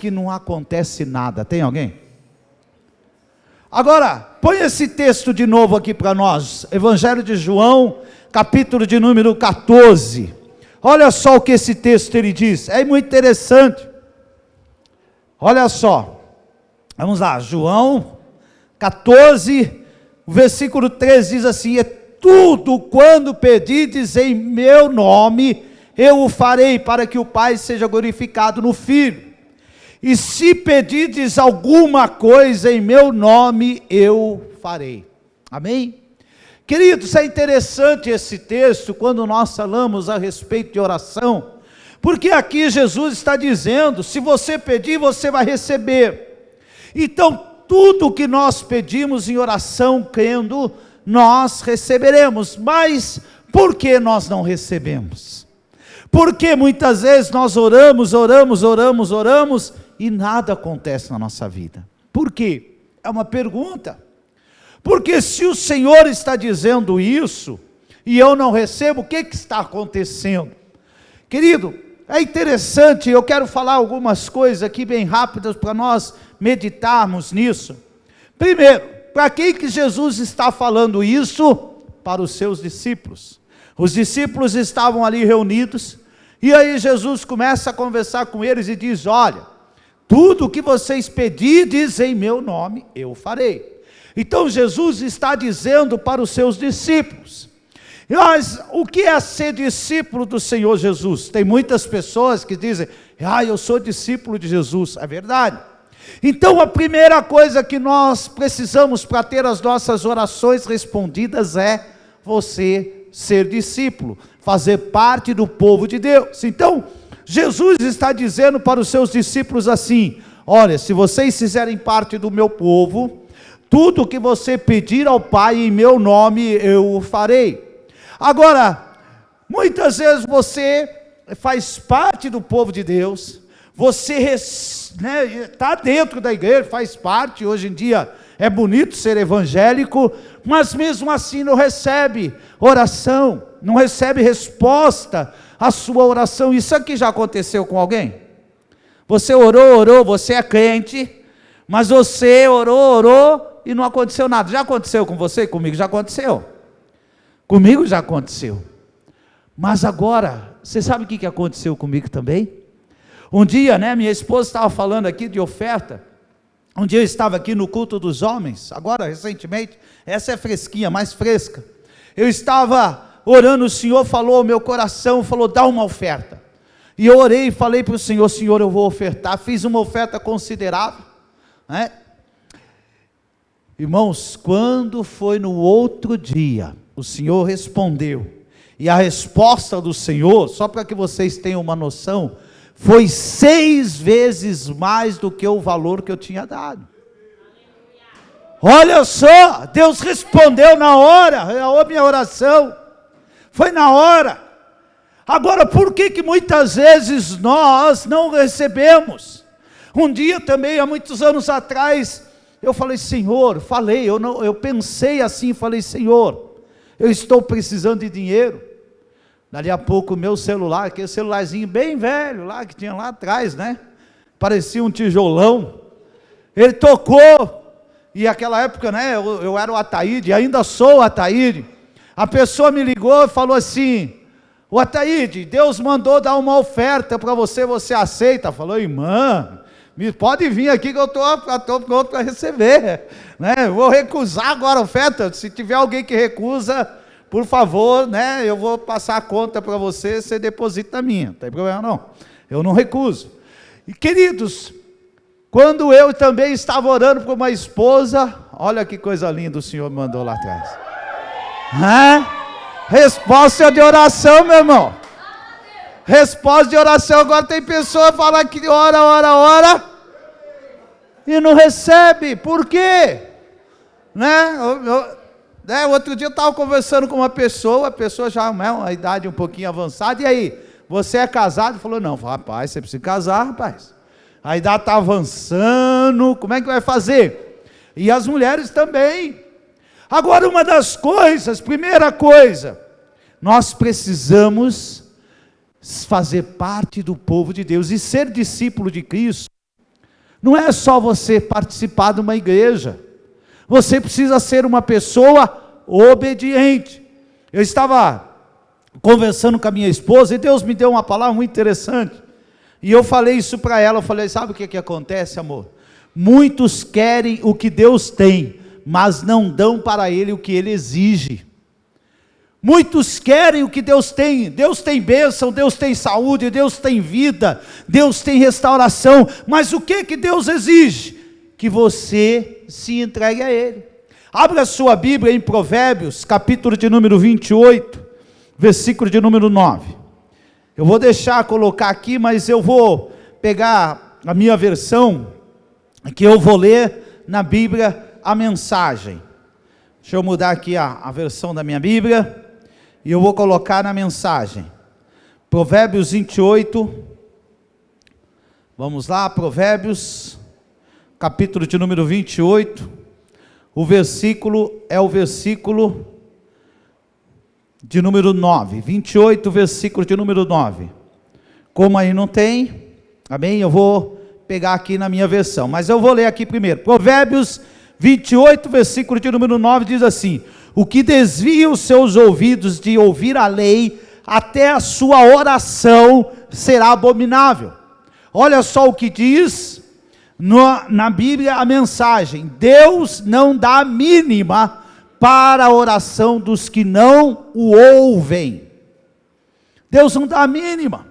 que não acontece nada. Tem alguém? Agora, põe esse texto de novo aqui para nós. Evangelho de João, capítulo de número 14. Olha só o que esse texto ele diz. É muito interessante. Olha só. Vamos lá, João 14, o versículo 13 diz assim: é tudo quando pedides em meu nome, eu o farei, para que o Pai seja glorificado no Filho. E se pedides alguma coisa em meu nome, eu farei. Amém? Queridos, é interessante esse texto, quando nós falamos a respeito de oração, porque aqui Jesus está dizendo, se você pedir, você vai receber. Então, tudo que nós pedimos em oração, crendo, nós receberemos. Mas, por que nós não recebemos? Porque muitas vezes nós oramos, e nada acontece na nossa vida. Por quê? É uma pergunta. Porque se o Senhor está dizendo isso, e eu não recebo, o que está acontecendo? Querido, é interessante, eu quero falar algumas coisas aqui bem rápidas, para nós meditarmos nisso. Primeiro, para quem que Jesus está falando isso? Para os seus discípulos. Os discípulos estavam ali reunidos, e aí Jesus começa a conversar com eles e diz: olha, tudo que vocês pedirdes em meu nome, eu farei. Então Jesus está dizendo para os seus discípulos. Mas o que é ser discípulo do Senhor Jesus? Tem muitas pessoas que dizem: eu sou discípulo de Jesus. É verdade. Então a primeira coisa que nós precisamos para ter as nossas orações respondidas é você ser discípulo, fazer parte do povo de Deus. Então Jesus está dizendo para os seus discípulos assim: olha, se vocês fizerem parte do meu povo, tudo que você pedir ao Pai em meu nome, eu o farei. Agora, muitas vezes você faz parte do povo de Deus, você está dentro da igreja, faz parte, hoje em dia é bonito ser evangélico, mas mesmo assim não recebe oração, não recebe resposta à sua oração. Isso aqui já aconteceu com alguém? Você orou, você é crente, mas você orou e não aconteceu nada. Já aconteceu com você? Comigo já aconteceu. Comigo já aconteceu. Mas agora, você sabe o que aconteceu comigo também? Um dia, minha esposa estava falando aqui de oferta. Um dia eu estava aqui no culto dos homens, agora recentemente, essa é fresquinha, mais fresca. Eu estava orando, o Senhor falou ao meu coração, falou: dá uma oferta. E eu orei e falei para o Senhor: Senhor, eu vou ofertar. Fiz uma oferta considerável, Irmãos, quando foi no outro dia, o Senhor respondeu, e a resposta do Senhor, só para que vocês tenham uma noção, foi 6 vezes mais do que o valor que eu tinha dado. Olha só, Deus respondeu na hora, a minha oração, foi na hora. Agora, por que muitas vezes nós não recebemos? Um dia também, há muitos anos atrás, eu falei: Senhor, eu pensei assim, falei: Senhor, eu estou precisando de dinheiro. Dali a pouco o meu celular, aquele celularzinho bem velho lá, que tinha lá atrás, parecia um tijolão, ele tocou, e naquela época, eu era o Ataíde, ainda sou o Ataíde. A pessoa me ligou e falou assim: o Ataíde, Deus mandou dar uma oferta para você, você aceita? Falou: irmã, pode vir aqui que eu estou pronto para receber, vou recusar agora a oferta. Se tiver alguém que recusa, por favor, eu vou passar a conta para você deposita a minha, não tem problema não, eu não recuso. E queridos, quando eu também estava orando por uma esposa, olha que coisa linda o Senhor me mandou lá atrás, resposta de oração, meu irmão, resposta de oração. Agora tem pessoa que fala que ora, e não recebe. Por quê? Outro dia eu estava conversando com uma pessoa, a pessoa já uma idade um pouquinho avançada: e aí, você é casado? Falou: não. Falei: rapaz, você precisa casar, rapaz, a idade está avançando, como é que vai fazer? E as mulheres também. Agora, uma das coisas, primeira coisa, nós precisamos fazer parte do povo de Deus, e ser discípulo de Cristo Não é só você participar de uma igreja, você precisa ser uma pessoa obediente. Eu estava conversando com a minha esposa e Deus me deu uma palavra muito interessante, e eu falei isso para ela, eu falei, sabe o que acontece, amor? Muitos querem o que Deus tem, mas não dão para Ele o que Ele exige. Muitos querem o que Deus tem bênção, Deus tem saúde, Deus tem vida, Deus tem restauração, mas o que Deus exige? Que você se entregue a Ele. Abra a sua Bíblia em Provérbios, capítulo de número 28, versículo de número 9, eu vou colocar aqui, mas eu vou pegar a minha versão, que eu vou ler na Bíblia, a mensagem. Deixa eu mudar aqui a versão da minha Bíblia, e eu vou colocar na mensagem, Provérbios 28, vamos lá, Provérbios, capítulo de número 28, o versículo é o versículo de número 9, 28, versículo de número 9, como aí não tem, amém, eu vou pegar aqui na minha versão, mas eu vou ler aqui primeiro, Provérbios 28, versículo de número 9, diz assim: o que desvia os seus ouvidos de ouvir a lei, até a sua oração será abominável. Olha só o que diz na Bíblia a mensagem: Deus não dá a mínima para a oração dos que não o ouvem. Deus não dá a mínima.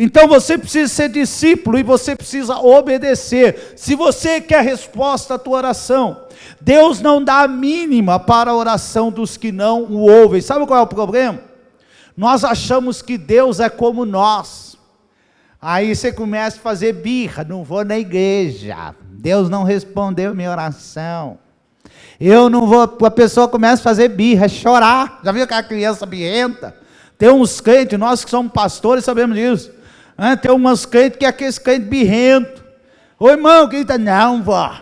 Então você precisa ser discípulo e você precisa obedecer. Se você quer resposta à tua oração, Deus não dá a mínima para a oração dos que não o ouvem. Sabe qual é o problema? Nós achamos que Deus é como nós. Aí você começa a fazer birra, não vou na igreja, Deus não respondeu minha oração, eu não vou, a pessoa começa a fazer birra, chorar. Já viu aquela criança birrenta? Tem uns crentes, nós que somos pastores sabemos disso, tem umas crentes que é aqueles crentes birrentos. Ô irmão, quem está? Não, vó,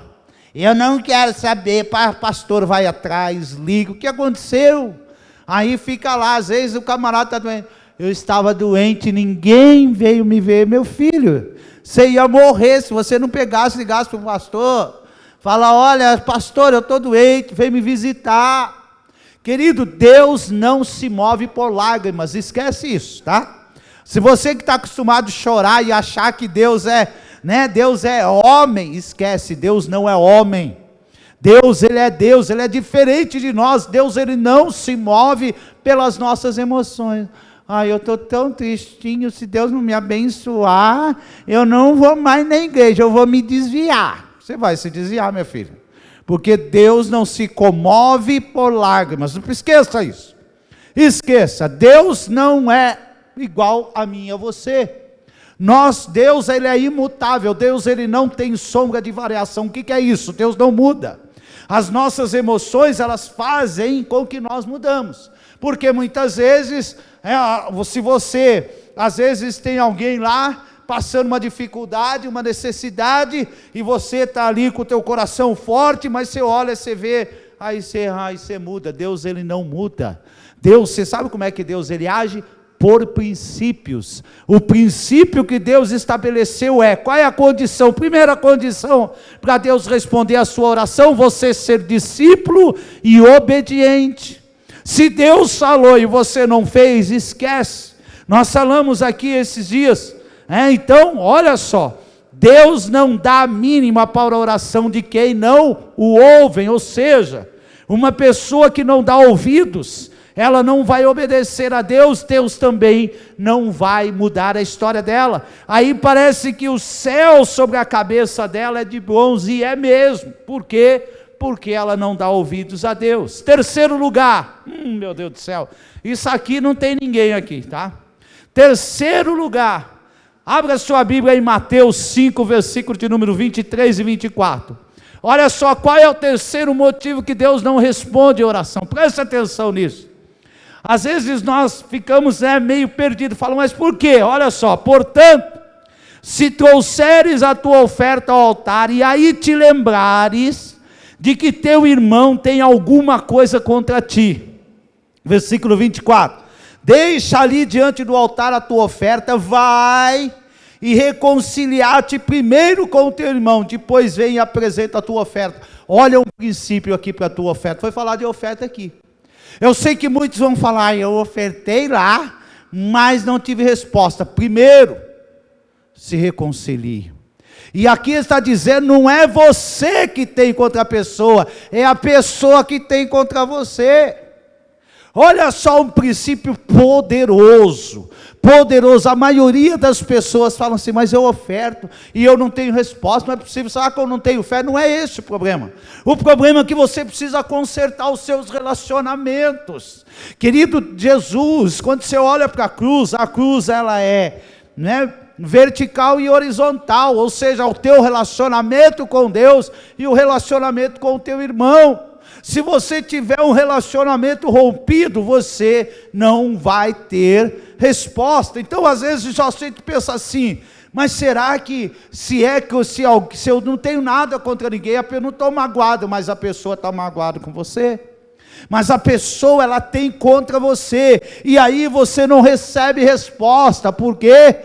eu não quero saber, pastor vai atrás, liga, o que aconteceu? Aí fica lá, às vezes o camarada está doente, eu estava doente, ninguém veio me ver, meu filho, você ia morrer se você não pegasse, ligasse para o pastor, fala, olha pastor, eu estou doente, vem me visitar. Querido, Deus não se move por lágrimas, esquece isso, tá? Se você que está acostumado a chorar e achar que Deus é, Deus é homem, esquece, Deus não é homem. Deus, Ele é diferente de nós. Deus, Ele não se move pelas nossas emoções. Eu estou tão tristinho, se Deus não me abençoar, eu não vou mais na igreja, eu vou me desviar. Você vai se desviar, meu filho, porque Deus não se comove por lágrimas. Não esqueça isso. Esqueça, Deus não é igual a mim e a você. Deus, Ele é imutável, Deus, Ele não tem sombra de variação. O que é isso? Deus não muda. As nossas emoções, elas fazem com que nós mudamos, porque muitas vezes, se você, às vezes tem alguém lá, passando uma dificuldade, uma necessidade, e você está ali com o teu coração forte, mas você olha, você vê, aí você muda. Deus, Ele não muda. Deus, você sabe como é que Deus, Ele age? Por princípios. O princípio que Deus estabeleceu qual é a condição? Primeira condição para Deus responder a sua oração, você ser discípulo e obediente. Se Deus falou e você não fez, esquece. Nós falamos aqui esses dias, então olha só, Deus não dá a mínima para a oração de quem não o ouvem, ou seja, uma pessoa que não dá ouvidos, ela não vai obedecer a Deus, Deus também não vai mudar a história dela. Aí parece que o céu sobre a cabeça dela é de bronze, e é mesmo. Por quê? Porque ela não dá ouvidos a Deus. Terceiro lugar, meu Deus do céu, isso aqui não tem ninguém aqui, tá? Terceiro lugar, abra sua Bíblia em Mateus 5, versículo de número 23 e 24. Olha só, qual é o terceiro motivo que Deus não responde a oração? Presta atenção nisso. Às vezes nós ficamos meio perdidos, falamos, mas por quê? Olha só, portanto, se trouxeres a tua oferta ao altar, e aí te lembrares de que teu irmão tem alguma coisa contra ti, versículo 24, deixa ali diante do altar a tua oferta, vai e reconciliar-te primeiro com o teu irmão, depois vem e apresenta a tua oferta. Olha um princípio aqui para a tua oferta. Foi falar de oferta aqui. Eu sei que muitos vão falar, eu ofertei lá, mas não tive resposta. Primeiro, se reconcilie. E aqui está dizendo, não é você que tem contra a pessoa, é a pessoa que tem contra você. Olha só um princípio poderoso, poderoso. A maioria das pessoas falam assim, mas eu oferto e eu não tenho resposta, não é possível, será que eu não tenho fé? Não é esse o problema. O problema é que você precisa consertar os seus relacionamentos. Querido Jesus, quando você olha para a cruz ela é, vertical e horizontal, ou seja, o teu relacionamento com Deus e o relacionamento com o teu irmão. Se você tiver um relacionamento rompido, você não vai ter resposta. Então, às vezes, a gente pensa assim, mas será que, se eu não tenho nada contra ninguém, eu não estou magoado, mas a pessoa está magoada com você? Mas a pessoa, ela tem contra você, e aí você não recebe resposta, porque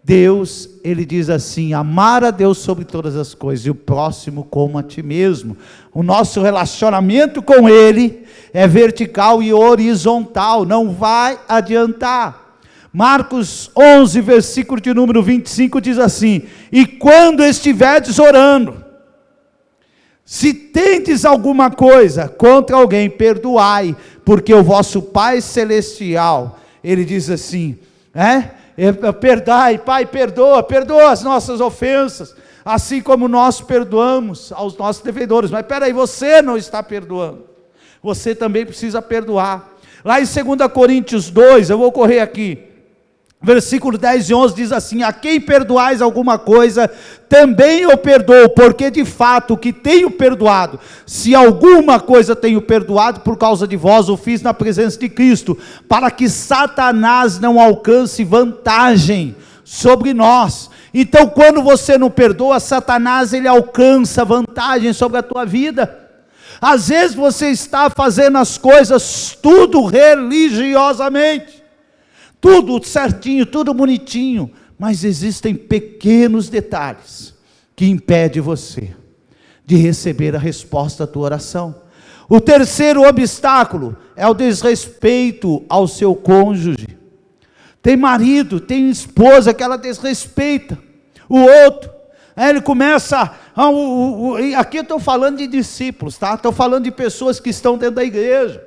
Deus, ele diz assim, amar a Deus sobre todas as coisas, e o próximo como a ti mesmo. O nosso relacionamento com ele é vertical e horizontal, não vai adiantar. Marcos 11, versículo de número 25, diz assim, e quando estiverdes orando, se tendes alguma coisa contra alguém, perdoai, porque o vosso Pai Celestial, ele diz assim, Pai, perdoa as nossas ofensas, assim como nós perdoamos aos nossos devedores. Mas espera aí, você não está perdoando, você também precisa perdoar. Lá em 2 Coríntios 2, eu vou correr aqui, versículo 10 e 11 diz assim, a quem perdoais alguma coisa, também eu perdoo, porque de fato o que tenho perdoado, se alguma coisa tenho perdoado por causa de vós, o fiz na presença de Cristo, para que Satanás não alcance vantagem sobre nós. Então quando você não perdoa, Satanás ele alcança vantagem sobre a tua vida. Às vezes você está fazendo as coisas tudo religiosamente, tudo certinho, tudo bonitinho, mas existem pequenos detalhes que impedem você de receber a resposta à tua oração. O terceiro obstáculo é o desrespeito ao seu cônjuge. Tem marido, tem esposa que ela desrespeita o outro. Aí ele começa, aqui eu estou falando de discípulos, tá? Estou falando de pessoas que estão dentro da igreja.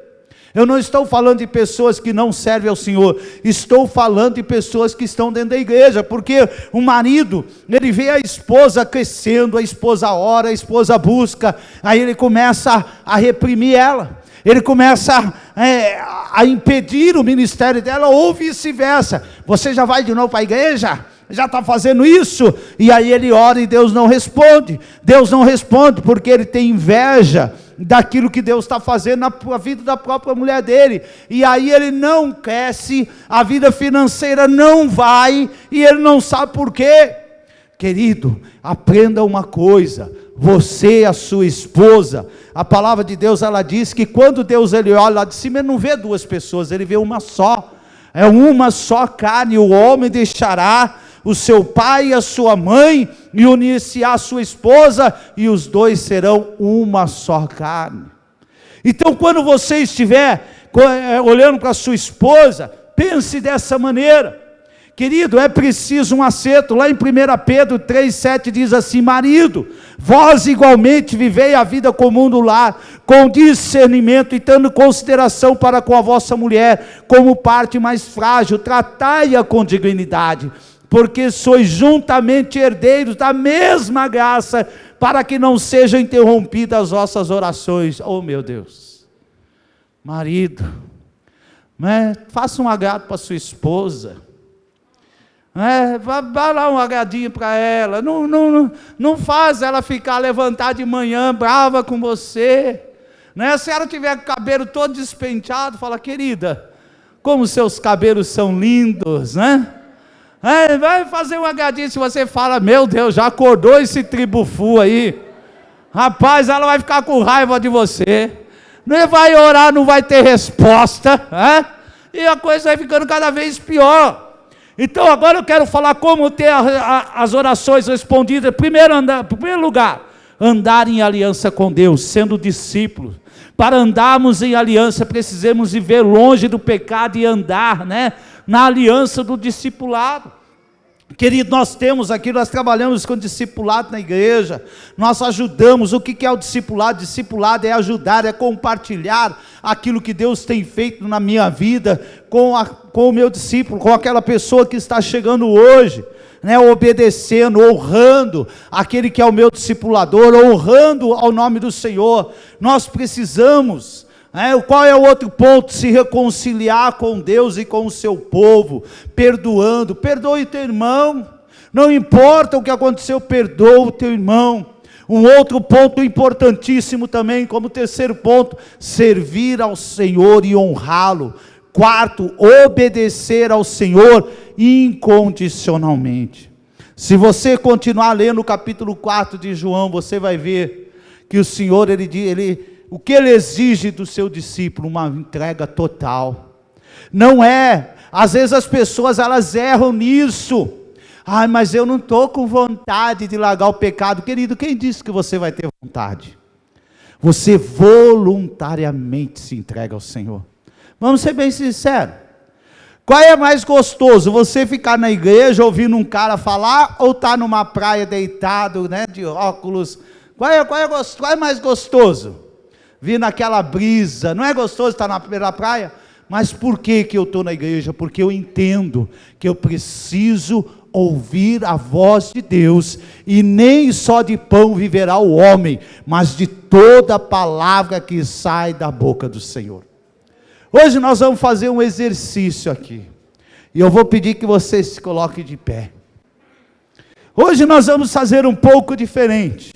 Eu não estou falando de pessoas que não servem ao Senhor, estou falando de pessoas que estão dentro da igreja, porque o marido, ele vê a esposa crescendo, a esposa ora, a esposa busca, aí ele começa a reprimir ela, ele começa a impedir o ministério dela, ou vice-versa. Você já vai de novo para a igreja? Já está fazendo isso? E aí ele ora e Deus não responde porque ele tem inveja daquilo que Deus está fazendo na vida da própria mulher dele, e aí ele não cresce, a vida financeira não vai, e ele não sabe por quê. Querido, aprenda uma coisa, você e a sua esposa, a palavra de Deus ela diz que quando Deus ele olha lá de cima, ele não vê duas pessoas, ele vê uma só, é uma só carne. O homem deixará o seu pai e a sua mãe, e unir-se à sua esposa, e os dois serão uma só carne. Então quando você estiver olhando para a sua esposa, pense dessa maneira. Querido, é preciso um acerto. Lá em 1 Pedro 3,7 diz assim, marido, vós igualmente vivei a vida comum do lar, com discernimento e tendo consideração para com a vossa mulher, como parte mais frágil, tratai-a com dignidade, porque sois juntamente herdeiros da mesma graça, para que não sejam interrompidas as vossas orações. Oh meu Deus, marido, faça um agrado para sua esposa, vá lá um agradinho para ela, não faz ela ficar levantada de manhã brava com você, se ela tiver com o cabelo todo despenteado, fala, querida, como seus cabelos são lindos, vai fazer um agradinho. Se você fala, meu Deus, já acordou esse tribufu aí, rapaz, ela vai ficar com raiva de você, não vai orar, não vai ter resposta, e a coisa vai ficando cada vez pior. Então agora eu quero falar como ter as orações respondidas. Em primeiro lugar, andar em aliança com Deus, sendo discípulos. Para andarmos em aliança, precisamos viver longe do pecado e andar, na aliança do discipulado. Querido, nós trabalhamos com discipulado na igreja, nós ajudamos. O que é o discipulado? Discipulado é ajudar, é compartilhar aquilo que Deus tem feito na minha vida, com o meu discípulo, com aquela pessoa que está chegando hoje, obedecendo, honrando aquele que é o meu discipulador, honrando ao nome do Senhor. Nós precisamos... Qual é o outro ponto? Se reconciliar com Deus e com o seu povo, perdoando. Perdoe teu irmão, não importa o que aconteceu, perdoa o teu irmão. Um outro ponto importantíssimo também, como terceiro ponto, servir ao Senhor e honrá-lo. Quarto, obedecer ao Senhor incondicionalmente. Se você continuar lendo o capítulo 4 de João, você vai ver que o Senhor, o que Ele exige do seu discípulo? Uma entrega total. Não é, às vezes as pessoas elas erram nisso. Mas eu não estou com vontade de largar o pecado. Querido, quem disse que você vai ter vontade? Você voluntariamente se entrega ao Senhor. Vamos ser bem sinceros. Qual é mais gostoso? Você ficar na igreja ouvindo um cara falar, ou estar numa praia deitado, de óculos? Qual é mais gostoso? Vir naquela brisa. Não é gostoso estar na praia? Mas por que eu estou na igreja? Porque eu entendo que eu preciso ouvir a voz de Deus, e nem só de pão viverá o homem, mas de toda palavra que sai da boca do Senhor. Hoje nós vamos fazer um exercício aqui, e eu vou pedir que você se coloque de pé. Hoje nós vamos fazer um pouco diferente.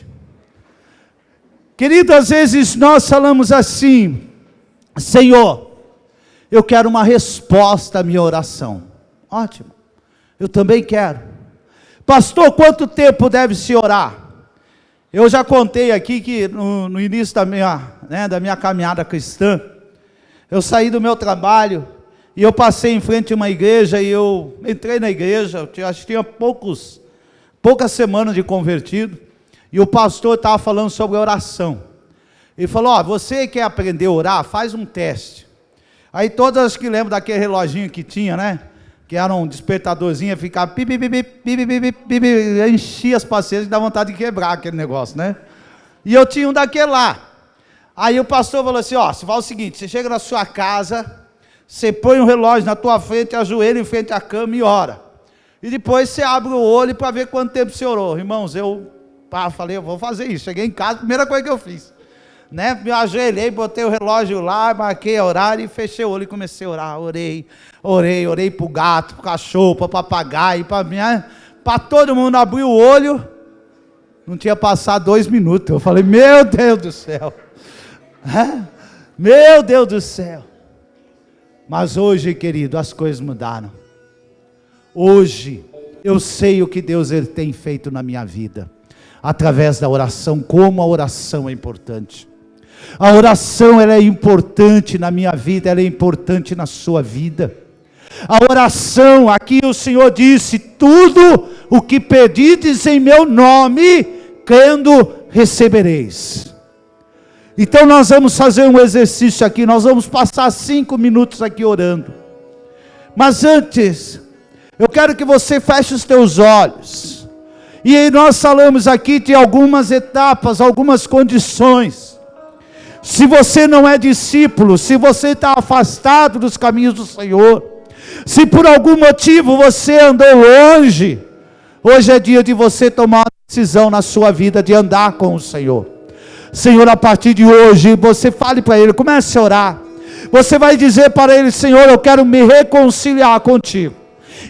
Querido, às vezes nós falamos assim: Senhor, eu quero uma resposta à minha oração. Ótimo, eu também quero. Pastor, quanto tempo deve se orar? Eu já contei aqui que no início da minha caminhada cristã, eu saí do meu trabalho, e eu passei em frente a uma igreja, e eu entrei na igreja, acho que tinha poucas semanas de convertido, e o pastor estava falando sobre oração. Ele falou: você quer aprender a orar? Faz um teste. Aí todas que lembram daquele reloginho que tinha, que era um despertadorzinho, ficava enchia as paciências e dá vontade de quebrar aquele negócio, E eu tinha um daquele lá. Aí o pastor falou assim: você faz o seguinte, você chega na sua casa, você põe um relógio na tua frente, ajoelha em frente à cama e ora. E depois você abre o olho para ver quanto tempo você orou. Irmãos, eu falei, eu vou fazer isso. Cheguei em casa, primeira coisa que eu fiz. Me ajoelhei, botei o relógio lá, marquei horário e fechei o olho e comecei a orar. Orei para o gato, para o cachorro, para o papagaio, para todo mundo. Abrir o olho, não tinha passado 2 minutos. Eu falei: meu Deus do céu. Meu Deus do céu. Mas hoje, querido, as coisas mudaram. Hoje eu sei o que Deus tem feito na minha vida, através da oração. Como a oração é importante. A oração, ela é importante na minha vida, ela é importante na sua vida. A oração, aqui o Senhor disse: tudo o que pedides em meu nome, crendo, recebereis. Então nós vamos fazer um exercício aqui, nós vamos passar 5 minutos aqui orando. Mas antes, eu quero que você feche os teus olhos. E aí nós falamos aqui de algumas etapas, algumas condições. Se você não é discípulo, se você está afastado dos caminhos do Senhor, se por algum motivo você andou longe, hoje é dia de você tomar uma decisão na sua vida de andar com o Senhor. Senhor, a partir de hoje, você fale para Ele, comece a orar. Você vai dizer para Ele: Senhor, eu quero me reconciliar contigo.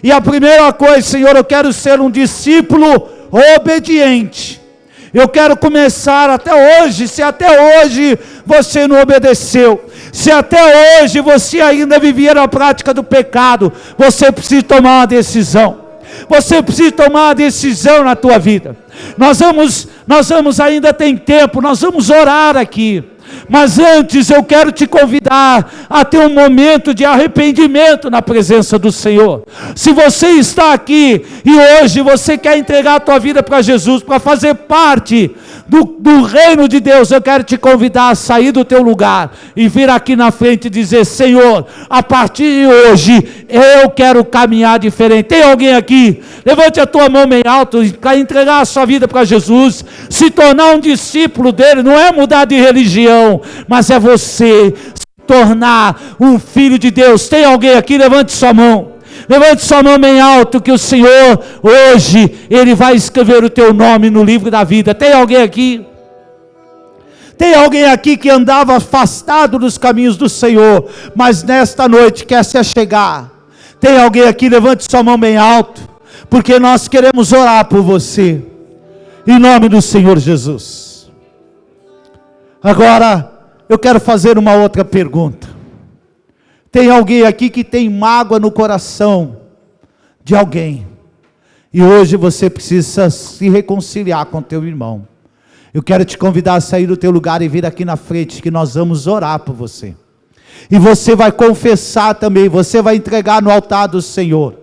E a primeira coisa: Senhor, eu quero ser um discípulo obediente. Eu quero começar até hoje, se até hoje você não obedeceu, se até hoje você ainda vivia na prática do pecado, você precisa tomar uma decisão. Você precisa tomar uma decisão na tua vida. Nós vamos ainda tem tempo, nós vamos orar aqui. Mas antes eu quero te convidar a ter um momento de arrependimento na presença do Senhor. Se você está aqui e hoje você quer entregar a tua vida para Jesus, para fazer parte do reino de Deus, eu quero te convidar a sair do teu lugar e vir aqui na frente e dizer: Senhor, a partir de hoje eu quero caminhar diferente. Tem alguém aqui? Levante a tua mão bem alto para entregar a sua vida para Jesus, se tornar um discípulo dele. Não é mudar de religião, mas é você se tornar um filho de Deus. Tem alguém aqui? Levante sua mão. Levante sua mão bem alto, que o Senhor, hoje, Ele vai escrever o teu nome no livro da vida. Tem alguém aqui? Tem alguém aqui que andava afastado dos caminhos do Senhor, mas nesta noite quer se achegar? Tem alguém aqui? Levante sua mão bem alto, porque nós queremos orar por você, em nome do Senhor Jesus. Agora, eu quero fazer uma outra pergunta. Tem alguém aqui que tem mágoa no coração de alguém, e hoje você precisa se reconciliar com teu irmão. Eu quero te convidar a sair do teu lugar e vir aqui na frente, que nós vamos orar por você. E você vai confessar também, você vai entregar no altar do Senhor.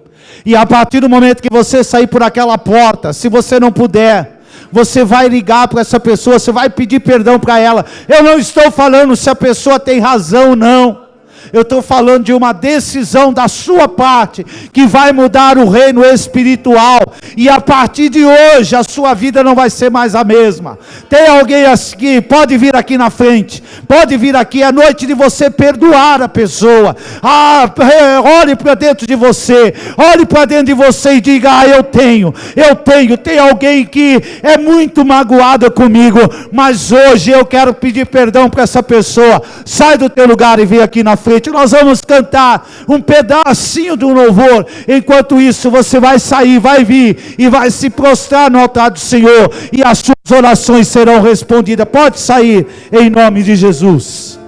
E a partir do momento que você sair por aquela porta, se você não puder, você vai ligar para essa pessoa, você vai pedir perdão para ela. Eu não estou falando se a pessoa tem razão ou não. Eu estou falando de uma decisão da sua parte, que vai mudar o reino espiritual, e a partir de hoje, a sua vida não vai ser mais a mesma. Tem alguém aqui? Pode vir aqui na frente, pode vir aqui, é noite de você perdoar a pessoa. Olhe para dentro de você, olhe para dentro de você e diga: eu tenho. Tem alguém que é muito magoada comigo, mas hoje eu quero pedir perdão para essa pessoa. Sai do teu lugar e vem aqui na frente. Nós vamos cantar um pedacinho do louvor. Enquanto isso, você vai sair, vai vir e vai se prostrar no altar do Senhor, e as suas orações serão respondidas. Pode sair, em nome de Jesus.